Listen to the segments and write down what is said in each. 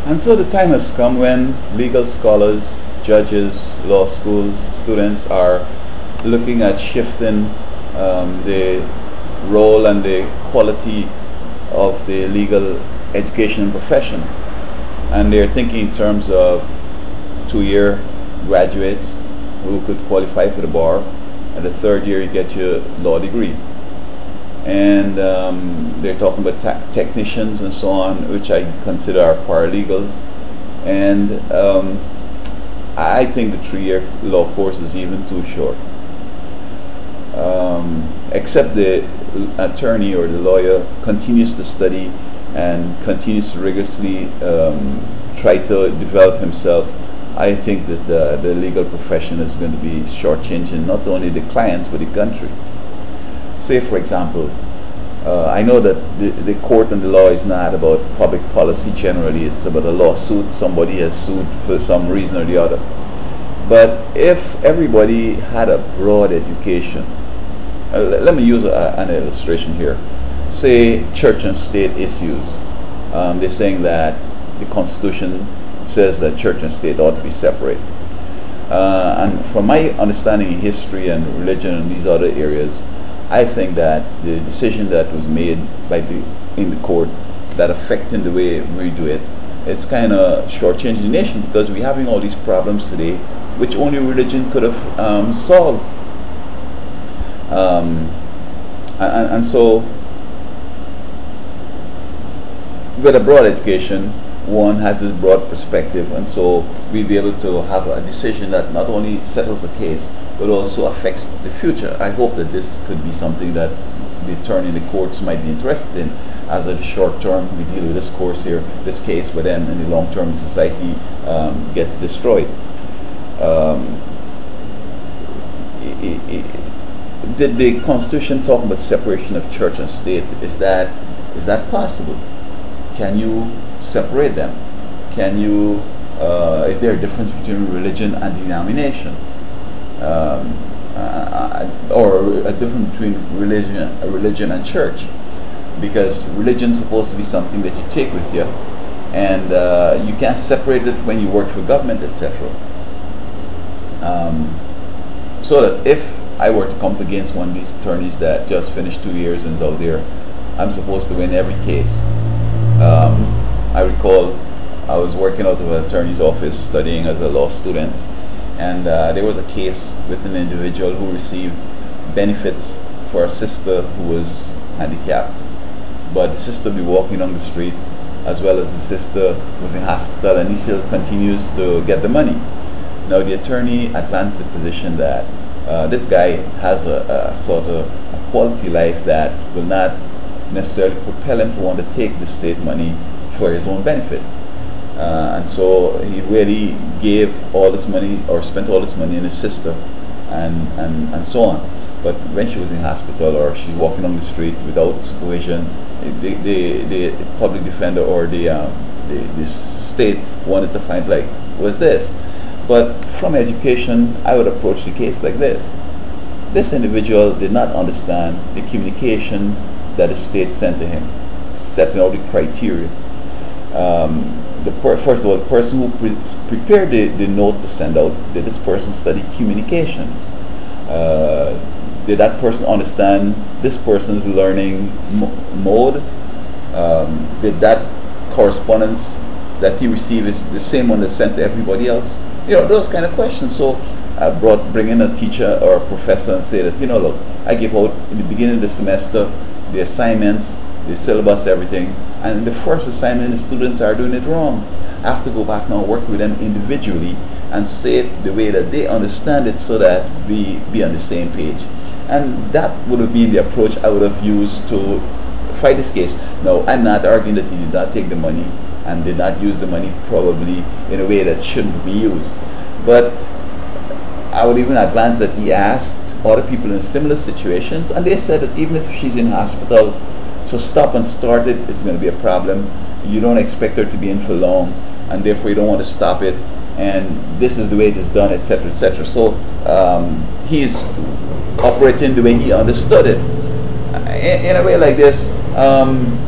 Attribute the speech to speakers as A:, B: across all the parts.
A: And so the time has come when legal scholars, judges, law schools, students are looking at shifting the role and the quality of the legal education profession. And they're thinking in terms of 2-year graduates who could qualify for the bar. At the third year, you get your law degree. And they're talking about technicians and so on, which I consider are paralegals. And I think the 3-year law course is even too short. Except the attorney or the lawyer continues to study and continues to rigorously try to develop himself, I think that the legal profession is going to be shortchanging not only the clients but the country. Say, for example, I know that the court and the law is not about public policy generally. It's about a lawsuit. Somebody has sued for some reason or the other. But if everybody had a broad education, let me use an illustration here. Say church and state issues. They're saying that the Constitution says that church and state ought to be separate. And from my understanding in history and religion and these other areas, I think that the decision that was made in the court that affecting the way we do it, it's kind of shortchanging the nation, because we're having all these problems today which only religion could have solved. And so with a broad education, one has this broad perspective, and so we'll be able to have a decision that not only settles a case but also affects the future. I hope that this could be something that the attorney in the courts might be interested in. As in the short term, we deal with this course here, this case, but then in the long term, society gets destroyed. Did the Constitution talk about separation of church and state? Is that possible? Can you separate them? Can you? Is there a difference between religion and denomination, or a difference between religion and church? Because religion is supposed to be something that you take with you, and you can't separate it when you work for government, etc. So that if I were to come up against one of these attorneys that just finished 2 years and is out there, I'm supposed to win every case. I recall I was working out of an attorney's office studying as a law student, and there was a case with an individual who received benefits for a sister who was handicapped. But the sister be walking down the street, as well as the sister was in hospital, and he still continues to get the money. Now the attorney advanced the position that this guy has a sort of a quality life that will not necessarily propel him to want to take the state money for his own benefit. And so he really gave all this money, or spent all this money, on his sister and so on. But when she was in hospital or she's walking on the street without supervision, the public defender or the state wanted to find, like, what's this? But from education, I would approach the case like this. This individual did not understand the communication that the state sent to him, setting out the criteria. First of all, the person who prepared the note to send out, did this person study communications? Did that person understand this person's learning mode? Did that correspondence that he received is the same one that's sent to everybody else? You know, those kind of questions. So I bring in a teacher or a professor and say that, you know, look, I give out in the beginning of the semester the assignments, the syllabus, everything, and in the first assignment the students are doing it wrong. I have to go back now and work with them individually and say it the way that they understand it, so that we be on the same page. And that would have been the approach I would have used to fight this case. Now, I'm not arguing that he did not take the money and did not use the money probably in a way that shouldn't be used, but I would even advance that he asked other people in similar situations, and they said that even if she's in hospital, to stop and start it is going to be a problem. You don't expect her to be in for long, and therefore you don't want to stop it, and this is the way it is done, etc., etc. So he's operating the way he understood it. In a way like this,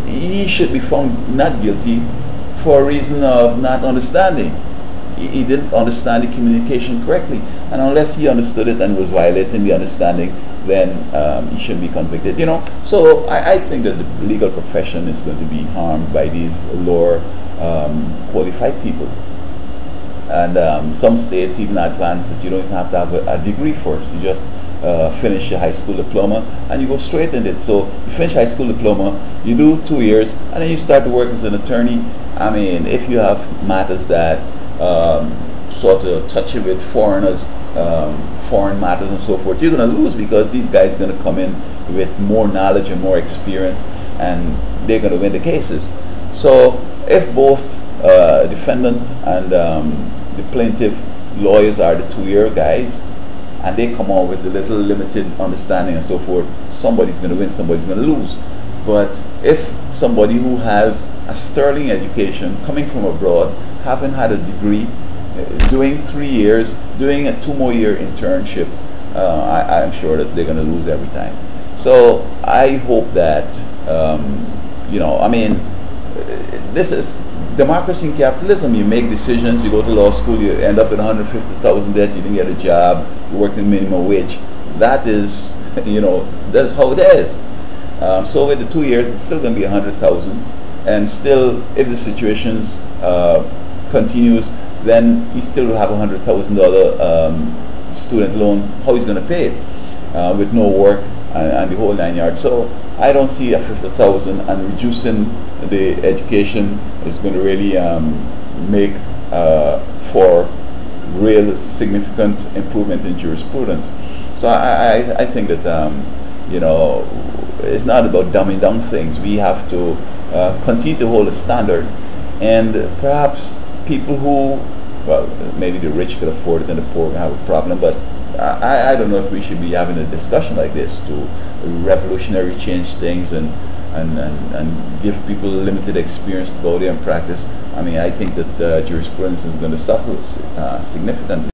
A: he should be found not guilty for a reason of not understanding. He didn't understand the communication correctly, and unless he understood it and was violating the understanding, then he shouldn't be convicted. So I think that the legal profession is going to be harmed by these lower qualified people. And some states even advance that you don't even have to have a degree first. You just finish your high school diploma and you go straight in it. So you finish high school diploma, you do 2 years, and then you start to work as an attorney. I mean, if you have matters that sort of touch it with foreigners, foreign matters and so forth, you're going to lose, because these guys are going to come in with more knowledge and more experience, and they're going to win the cases. So if both defendant and the plaintiff lawyers are the 2-year guys, and they come out with a little limited understanding and so forth, somebody's going to win, somebody's going to lose. But if somebody who has a sterling education, coming from abroad, having had a degree, doing 3 years, doing a 2 more year internship, I'm sure that they're going to lose every time. So I hope that, I mean, this is democracy and capitalism. You make decisions, you go to law school, you end up with 150,000 debt, you didn't get a job, you work in minimum wage. That is, that's how it is. So with the 2 years, it's still going to be 100,000, and still, if the situation continues, then he still will have $100,000 student loan. How he's going to pay it with no work and the whole 9 yards. So I don't see a 50,000, and reducing the education is going to really make for real significant improvement in jurisprudence. So I think that it's not about dumbing down things. We have to continue to hold a standard, and perhaps people who, well, maybe the rich could afford it and the poor have a problem, but I don't know if we should be having a discussion like this to revolutionary change things and give people limited experience to go there and practice. I mean, I think that jurisprudence is going to suffer significantly.